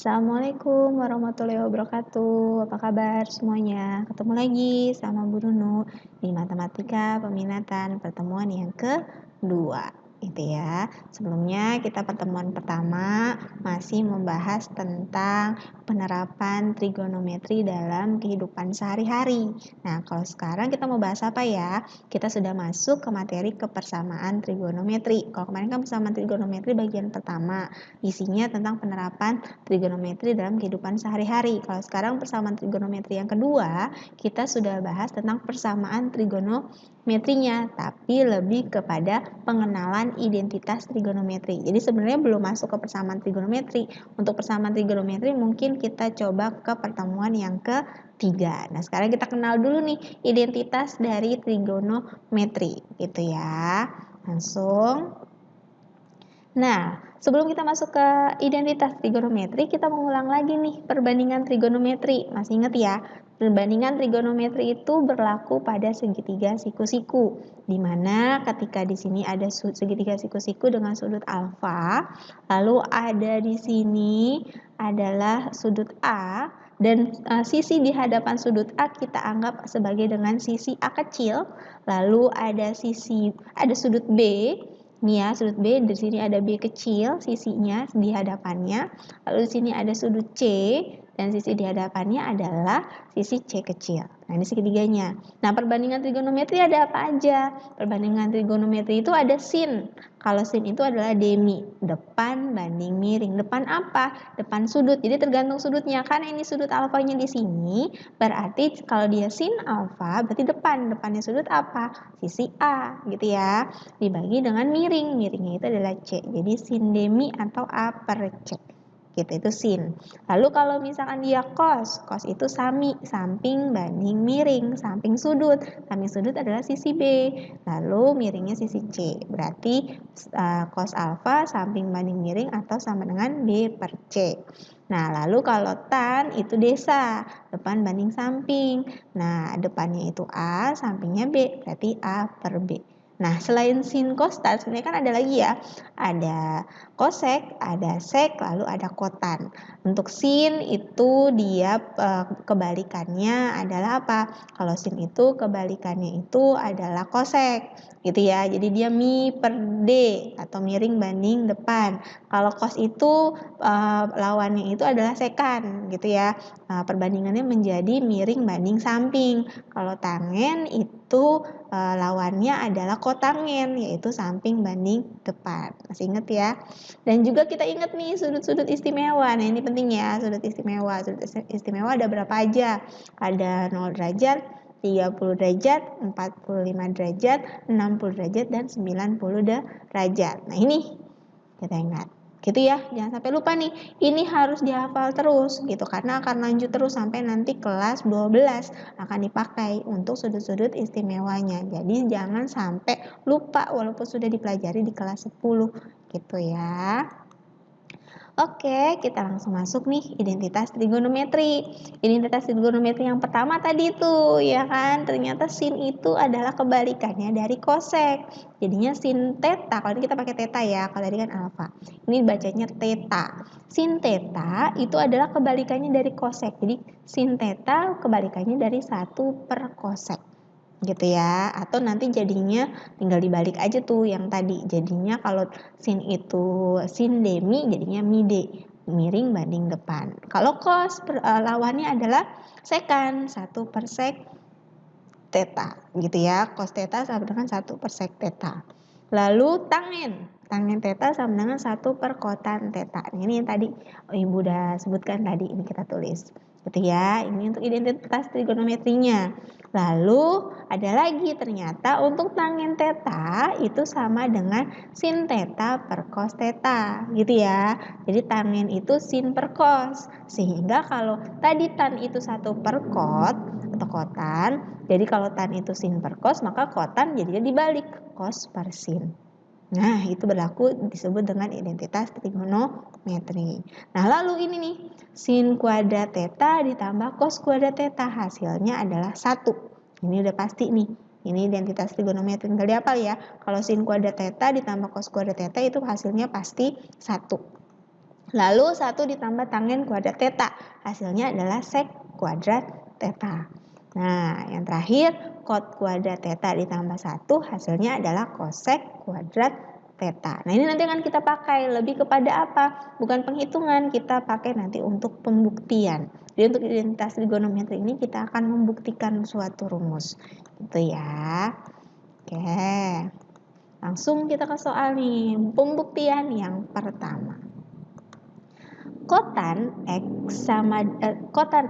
Assalamualaikum warahmatullahi wabarakatuh. Apa kabar semuanya? Ketemu lagi sama Bu Nunu di Matematika Peminatan pertemuan yang kedua. Itu ya. Sebelumnya kita pertemuan pertama masih membahas tentang penerapan trigonometri dalam kehidupan sehari-hari. Nah, kalau sekarang kita mau bahas apa ya? Kita sudah masuk ke materi kebersamaan trigonometri. Kalau kemarin kan persamaan trigonometri bagian pertama, isinya tentang penerapan trigonometri dalam kehidupan sehari-hari. Kalau sekarang persamaan trigonometri yang kedua, kita sudah bahas tentang persamaan trigonometrinya, tapi lebih kepada pengenalan identitas trigonometri. Jadi sebenarnya belum masuk ke persamaan trigonometri. Untuk persamaan trigonometri mungkin kita coba ke pertemuan yang ketiga. Nah, sekarang kita kenal dulu nih identitas dari trigonometri, gitu ya. Langsung. Nah, sebelum kita masuk ke identitas trigonometri, kita mengulang lagi nih perbandingan trigonometri. Masih ingat ya? Perbandingan trigonometri itu berlaku pada segitiga siku-siku, di mana ketika di sini ada segitiga siku-siku dengan sudut alfa, lalu ada di sini adalah sudut A, dan sisi di hadapan sudut A kita anggap sebagai dengan sisi A kecil, lalu ada sudut B. Nih ya, sudut B, di sini ada B kecil sisinya di hadapannya. Lalu di sini ada sudut C dan sisi di hadapannya adalah sisi C kecil. Nah, ini segitiganya. Nah, perbandingan trigonometri ada apa aja? Perbandingan trigonometri itu ada sin. Kalau sin itu adalah demi, depan banding miring. Depan apa? Depan sudut. Jadi tergantung sudutnya. Karena ini sudut alfanya di sini, berarti kalau dia sin alfa berarti depan. Depannya sudut apa? Sisi A, gitu ya. Dibagi dengan miring. Miringnya itu adalah C. Jadi sin demi atau A per C. Gitu, itu sin. Lalu kalau misalkan dia cos itu samping banding miring, samping sudut adalah sisi B, lalu miringnya sisi C. Berarti cos alfa samping banding miring atau sama dengan B per C. Nah, lalu kalau tan itu desa, depan banding samping. Nah, depannya itu A, sampingnya B, berarti A per B. Nah, selain sin cos tan, sebenarnya kan ada lagi ya. Ada kosek, ada sek, lalu ada kotan. Untuk sin itu dia kebalikannya adalah apa? Kalau sin itu kebalikannya itu adalah kosek, gitu ya. Jadi dia mi per D atau miring banding depan. Kalau kos itu lawannya itu adalah sekan, gitu ya. Perbandingannya menjadi miring banding samping. Kalau tangen itu lawannya adalah kotangen, yaitu samping banding depan. Masih ingat ya? Dan juga kita ingat nih sudut-sudut istimewa. Nah, ini penting ya, sudut istimewa. Sudut istimewa ada berapa aja? Ada 0 derajat, 30 derajat, 45 derajat, 60 derajat, dan 90 derajat. Nah, ini kita ingat. Gitu ya, jangan sampai lupa nih. Ini harus dihafal terus gitu, karena akan lanjut terus sampai nanti kelas 12 akan dipakai untuk sudut-sudut istimewanya. Jadi jangan sampai lupa walaupun sudah dipelajari di kelas 10 gitu ya. Oke, kita langsung masuk nih identitas trigonometri. Identitas trigonometri yang pertama tadi tuh, ya kan? Ternyata sin itu adalah kebalikannya dari kosek. Jadinya sin theta. Kalau ini kita pakai theta ya, kalau tadi kan alfa. Ini bacanya theta. Sin theta itu adalah kebalikannya dari kosek. Jadi sin theta kebalikannya dari 1 per kosek. Gitu ya, atau nanti jadinya tinggal dibalik aja tuh yang tadi, jadinya kalau sin itu sin demi jadinya mi D, miring banding depan. Kalau cos lawannya adalah sekan, 1 per sek theta, gitu ya. Cos theta sama dengan 1 per sek theta. Lalu tangen theta sama dengan 1 per kotan theta. Ini yang tadi Ibu udah sebutkan tadi, ini kita tulis. Gitu ya, ini untuk identitas trigonometrinya. Lalu ada lagi ternyata untuk tangen theta itu sama dengan sin theta per cos theta, gitu ya. Jadi tangen itu sin per cos. Sehingga kalau tadi tan itu 1 per kot atau kotan, jadi kalau tan itu sin per cos, maka kotan jadinya dibalik, cos per sin. Nah, itu berlaku disebut dengan identitas trigonometri. Nah, lalu ini nih, sin kuadrat theta ditambah cos kuadrat theta, hasilnya adalah 1. Ini udah pasti nih. Ini identitas trigonometri. Tinggal dihafal ya. Kalau sin kuadrat theta ditambah cos kuadrat theta itu hasilnya pasti 1. Lalu 1 ditambah tangen kuadrat theta. Hasilnya adalah sek kuadrat theta. Nah, yang terakhir, cot kuadrat theta ditambah 1 hasilnya adalah kosek kuadrat theta. Nah, ini nanti akan kita pakai lebih kepada apa? Bukan penghitungan, kita pakai nanti untuk pembuktian. Jadi untuk identitas trigonometri ini kita akan membuktikan suatu rumus. Gitu ya. Oke. Langsung kita ke soal nih, pembuktian yang pertama. Kotan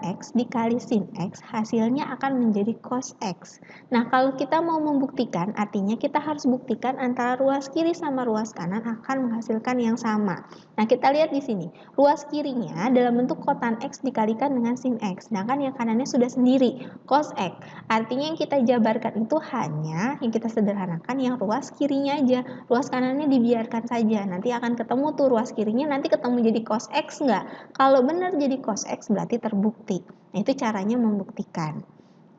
X dikali sin X hasilnya akan menjadi cos X. Nah, kalau kita mau membuktikan, artinya kita harus buktikan antara ruas kiri sama ruas kanan akan menghasilkan yang sama. Nah, kita lihat di sini, ruas kirinya dalam bentuk kotan X dikalikan dengan sin X, sedangkan yang kanannya sudah sendiri, cos X. Artinya yang kita jabarkan itu hanya, yang kita sederhanakan yang ruas kirinya aja, ruas kanannya dibiarkan saja, nanti akan ketemu tuh ruas kirinya, nanti ketemu jadi cos X enggak? Kalau benar jadi cos X berarti terbukti. Nah, itu caranya membuktikan.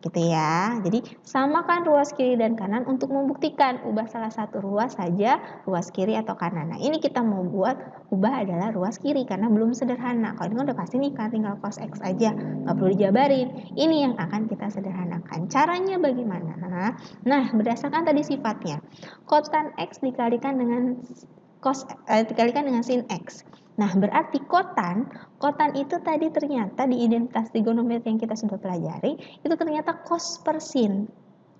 Gitu ya. Jadi samakan ruas kiri dan kanan untuk membuktikan. Ubah salah satu ruas saja, ruas kiri atau kanan. Nah, ini kita mau ubah adalah ruas kiri karena belum sederhana. Kalau ini kan udah pasti nih, kan tinggal cos X aja, nggak perlu dijabarin. Ini yang akan kita sederhanakan. Caranya bagaimana? Nah, berdasarkan tadi sifatnya, kotan X dikalikan dengan sin X. Nah, berarti kotan itu tadi ternyata di identitas trigonometri yang kita sudah pelajari, itu ternyata cos per sin.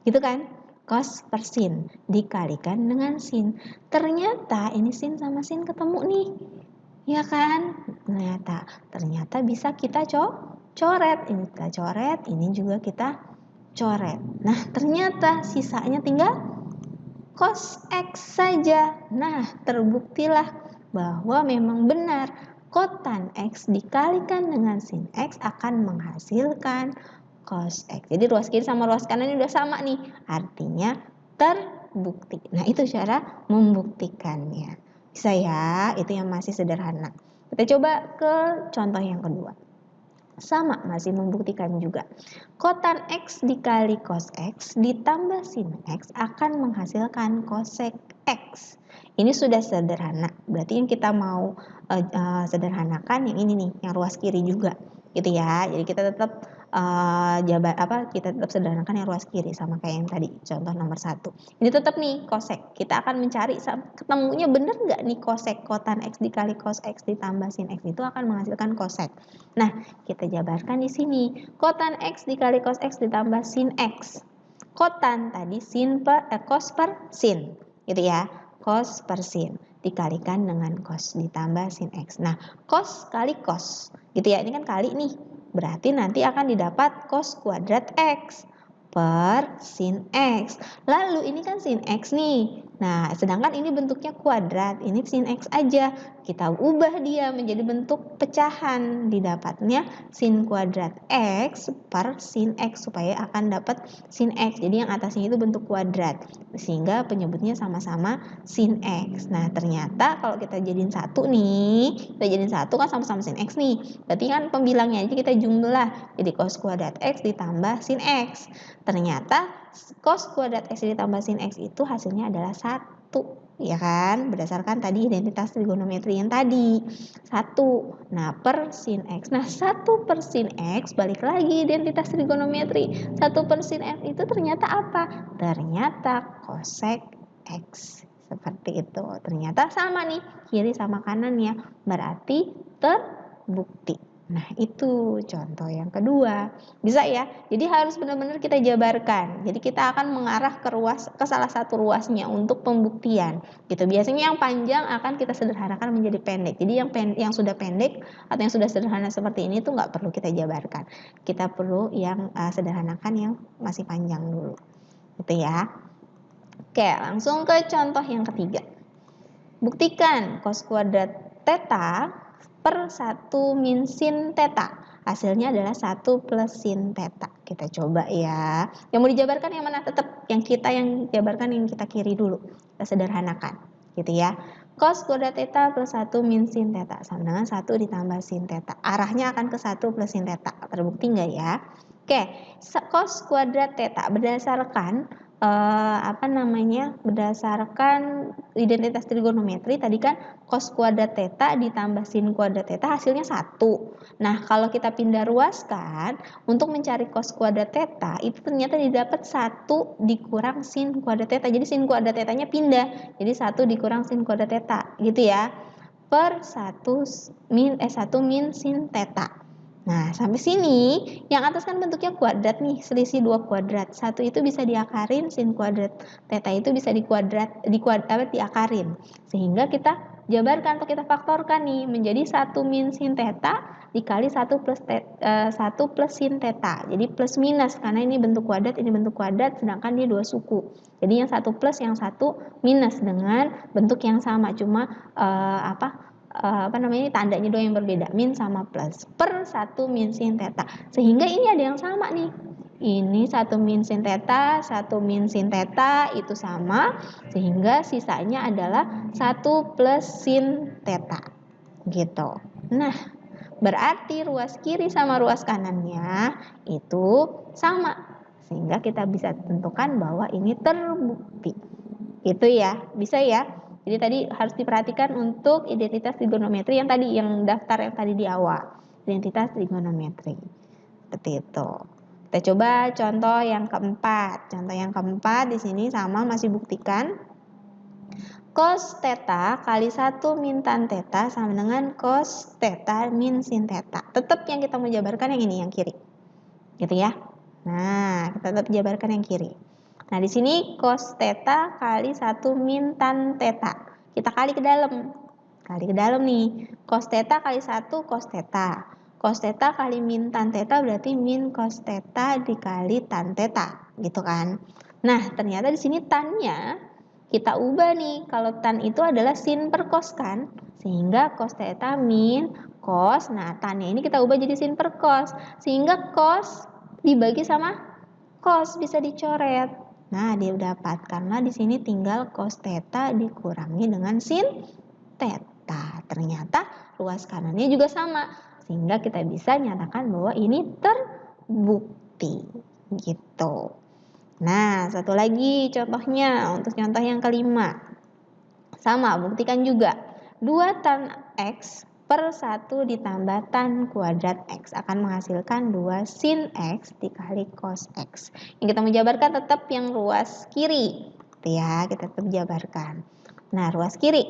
Gitu kan? Cos per sin dikalikan dengan sin. Ternyata ini sin sama sin ketemu nih. Ya kan? Ternyata bisa kita coret. Ini kita coret, ini juga kita coret. Nah, ternyata sisanya tinggal cos X saja. Nah, terbuktilah bahwa memang benar kotan X dikalikan dengan sin X akan menghasilkan cos X. Jadi ruas kiri sama ruas kanan ini udah sama nih. Artinya terbukti. Nah, itu cara membuktikannya. Bisa ya, itu yang masih sederhana. Kita coba ke contoh yang kedua. Sama, masih membuktikan juga. Kotan X dikali cos X ditambah sin X akan menghasilkan cosec X. Ini sudah sederhana, berarti yang kita mau sederhanakan yang ini nih, yang ruas kiri juga, gitu ya. Jadi kita tetap kita tetap sederhanakan yang ruas kiri sama kayak yang tadi, contoh nomor 1. Ini tetap nih cosec. Kita akan mencari ketemunya bener nggak nih cosec kotan X dikali cos X ditambah sin X itu akan menghasilkan cosec. Nah, kita jabarkan di sini. Kotan X dikali cos X ditambah sin X. Kotan tadi cos per sin, gitu ya. Cos per sin dikalikan dengan cos ditambah sin X. Nah, cos kali cos, gitu ya. Ini kan kali nih. Berarti nanti akan didapat cos kuadrat X per sin X. Lalu ini kan sin X nih. Nah, sedangkan ini bentuknya kuadrat, ini sin X aja. Kita ubah dia menjadi bentuk pecahan. Didapatnya sin kuadrat X per sin X supaya akan dapat sin X. Jadi yang atasnya itu bentuk kuadrat. Sehingga penyebutnya sama-sama sin X. Nah, ternyata kalau kita jadiin satu nih, kita jadiin satu kan sama-sama sin X nih. Berarti kan pembilangnya aja kita jumlah. Jadi cos kuadrat X ditambah sin X. Ternyata cos kuadrat X ditambah sin X itu hasilnya adalah 1, ya kan? Berdasarkan tadi identitas trigonometri yang tadi 1. Nah, per sin X. Nah, 1 per sin X, balik lagi identitas trigonometri. 1 per sin X itu ternyata apa? Ternyata cosec X. Seperti itu. Ternyata sama nih, kiri sama kanannya. Berarti terbukti. Nah, itu contoh yang kedua. Bisa ya? Jadi harus benar-benar kita jabarkan. Jadi kita akan mengarah ke salah satu ruasnya untuk pembuktian. Gitu. Biasanya yang panjang akan kita sederhanakan menjadi pendek. Jadi yang sudah pendek atau yang sudah sederhana seperti ini tuh nggak perlu kita jabarkan. Kita perlu yang sederhanakan yang masih panjang dulu. Gitu ya. Oke, langsung ke contoh yang ketiga. Buktikan cos kuadrat theta per 1 min sin theta. Hasilnya adalah 1 plus sin theta. Kita coba ya. Yang mau dijabarkan yang mana? Tetap yang jabarkan yang kita kiri dulu. Kita sederhanakan. Gitu ya. Cos kuadrat theta plus 1 min sin theta. Sama dengan 1 ditambah sin theta. Arahnya akan ke 1 plus sin theta. Terbukti nggak ya? Oke. Cos kuadrat theta berdasarkan berdasarkan identitas trigonometri tadi kan cos kuadrat theta ditambah sin kuadrat theta hasilnya 1. Nah, kalau kita pindah ruaskan untuk mencari cos kuadrat theta itu ternyata didapat 1 dikurang sin kuadrat theta. Jadi sin kuadrat thetanya pindah. Jadi 1 dikurang sin kuadrat theta gitu ya. Per 1 min sin theta. Nah, sampai sini, yang atas kan bentuknya kuadrat nih, selisih 2 kuadrat. 1 itu bisa diakarin, sin kuadrat theta itu bisa diakarin. Sehingga kita jabarkan atau kita faktorkan nih, menjadi 1 min sin theta dikali 1 plus sin theta. Jadi plus minus, karena ini bentuk kuadrat, sedangkan dia 2 suku. Jadi yang 1 plus, yang 1 minus dengan bentuk yang sama, cuma tandanya doang yang berbeda, min sama plus, per 1 min sin theta. Sehingga ini ada yang sama nih. Ini 1 min sin theta, 1 min sin theta itu sama, sehingga sisanya adalah 1 plus sin theta. Gitu. Nah, berarti ruas kiri sama ruas kanannya itu sama. Sehingga kita bisa tentukan bahwa ini terbukti. Gitu ya, bisa ya. Jadi tadi harus diperhatikan untuk identitas trigonometri yang daftar yang tadi di awal. Identitas trigonometri. Seperti itu. Kita coba contoh yang keempat. Contoh yang keempat di sini sama, masih buktikan. Cos theta kali 1 min tan theta sama dengan cos theta min sin theta. Tetap yang kita mau jabarkan yang ini, yang kiri. Gitu ya. Nah, kita tetap jabarkan yang kiri. Nah, di sini cos theta kali 1 min tan theta. Kita kali ke dalam. Kali ke dalam nih. Cos theta kali 1 cos theta. Cos theta kali min tan theta berarti min cos theta dikali tan theta. Gitu kan. Nah, ternyata di sini tannya kita ubah nih. Kalau tan itu adalah sin per cos kan. Sehingga cos theta min cos. Nah, tannya ini kita ubah jadi sin per cos. Sehingga cos dibagi sama cos bisa dicoret. Nah, dia dapat karena di sini tinggal cos theta dikurangi dengan sin theta. Ternyata ruas kanannya juga sama. Sehingga kita bisa nyatakan bahwa ini terbukti. Gitu. Nah, satu lagi contohnya untuk contoh yang kelima. Sama, buktikan juga. 2 tan X per 1 ditambah tan kuadrat X akan menghasilkan 2 sin X dikali cos X. Yang kita menjabarkan tetap yang ruas kiri. Ya, kita tetap jabarkan. Nah, ruas kiri.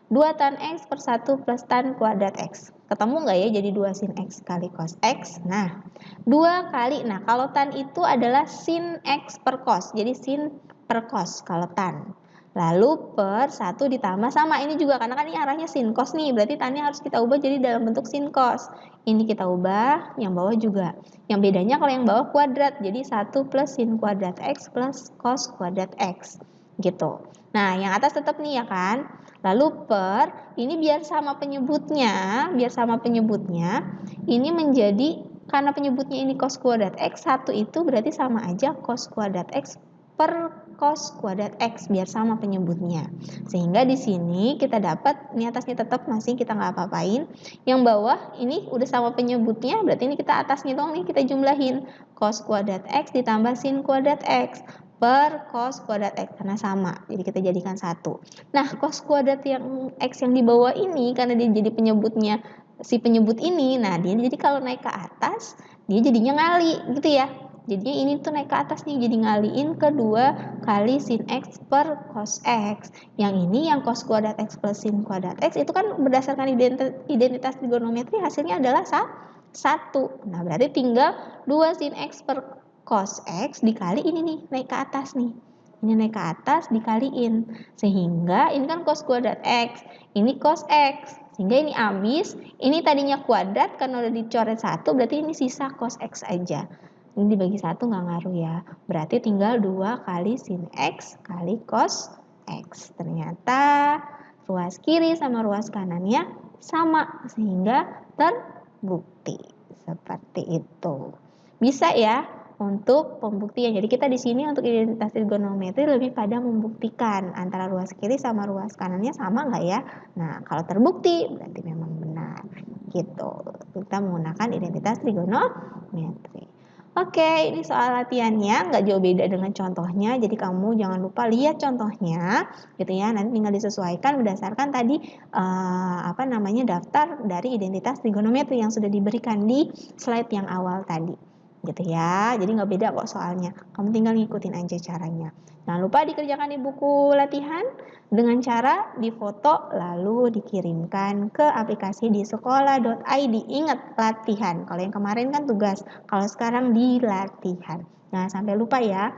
2 tan X per 1 plus tan kuadrat X. Ketemu nggak ya jadi 2 sin X kali cos X? Nah, 2 kali. Nah, kalau tan itu adalah sin X per cos. Jadi sin per cos kalau tan. Lalu per 1 ditambah sama, ini juga karena kan ini arahnya sin cos nih, berarti tannya harus kita ubah jadi dalam bentuk sin cos. Ini kita ubah, yang bawah juga. Yang bedanya kalau yang bawah kuadrat, jadi 1 plus sin kuadrat X plus cos kuadrat X. Gitu. Nah, yang atas tetap nih ya kan. Lalu per, ini biar sama penyebutnya, ini menjadi, karena penyebutnya ini cos kuadrat X, 1 itu berarti sama aja cos kuadrat X per cos kuadrat X biar sama penyebutnya. Sehingga di sini kita dapat, ini atasnya tetap masih kita nggak apa-apain. Yang bawah ini udah sama penyebutnya, berarti ini kita atasnya doang nih kita jumlahin. Cos kuadrat X ditambah sin kuadrat X per cos kuadrat X karena sama. Jadi kita jadikan 1. Nah, cos kuadrat yang X yang di bawah ini karena dia jadi penyebutnya si penyebut ini, nah dia jadi kalau naik ke atas dia jadinya ngali gitu ya. Jadi ini tuh naik ke atas nih, jadi ngaliin ke 2 kali sin X per cos X. Yang ini yang cos kuadrat X plus sin kuadrat X itu kan berdasarkan identitas trigonometri hasilnya adalah 1. Nah, berarti tinggal 2 sin X per cos X dikali ini nih, naik ke atas nih. Ini naik ke atas dikaliin. Sehingga ini kan cos kuadrat X, ini cos X. Sehingga ini habis, ini tadinya kuadrat karena udah dicoret 1, berarti ini sisa cos X aja. Ini dibagi 1 nggak ngaruh ya. Berarti tinggal 2 kali sin X kali cos X. Ternyata ruas kiri sama ruas kanannya sama. Sehingga terbukti. Seperti itu. Bisa ya untuk pembuktian. Jadi kita di sini untuk identitas trigonometri lebih pada membuktikan antara ruas kiri sama ruas kanannya sama nggak ya. Nah, kalau terbukti berarti memang benar. Gitu. Kita menggunakan identitas trigonometri. Oke, ini soal latihannya nggak jauh beda dengan contohnya. Jadi kamu jangan lupa lihat contohnya, gitu ya. Nanti tinggal disesuaikan berdasarkan tadi daftar dari identitas trigonometri yang sudah diberikan di slide yang awal tadi, gitu ya. Jadi nggak beda kok soalnya. Kamu tinggal ngikutin aja caranya. Jangan lupa dikerjakan di buku latihan dengan cara difoto lalu dikirimkan ke aplikasi di sekolah.id. Ingat latihan. Kalau yang kemarin kan tugas. Kalau sekarang di latihan. Nah, sampai lupa ya.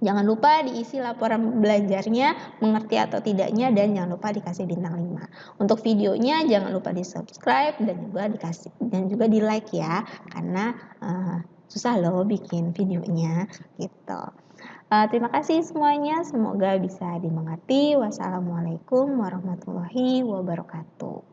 Jangan lupa diisi laporan belajarnya, mengerti atau tidaknya, dan jangan lupa dikasih bintang 5. Untuk videonya jangan lupa di-subscribe dan juga di-like ya, karena susah loh bikin videonya gitu. Terima kasih semuanya, semoga bisa dimengerti. Wassalamualaikum warahmatullahi wabarakatuh.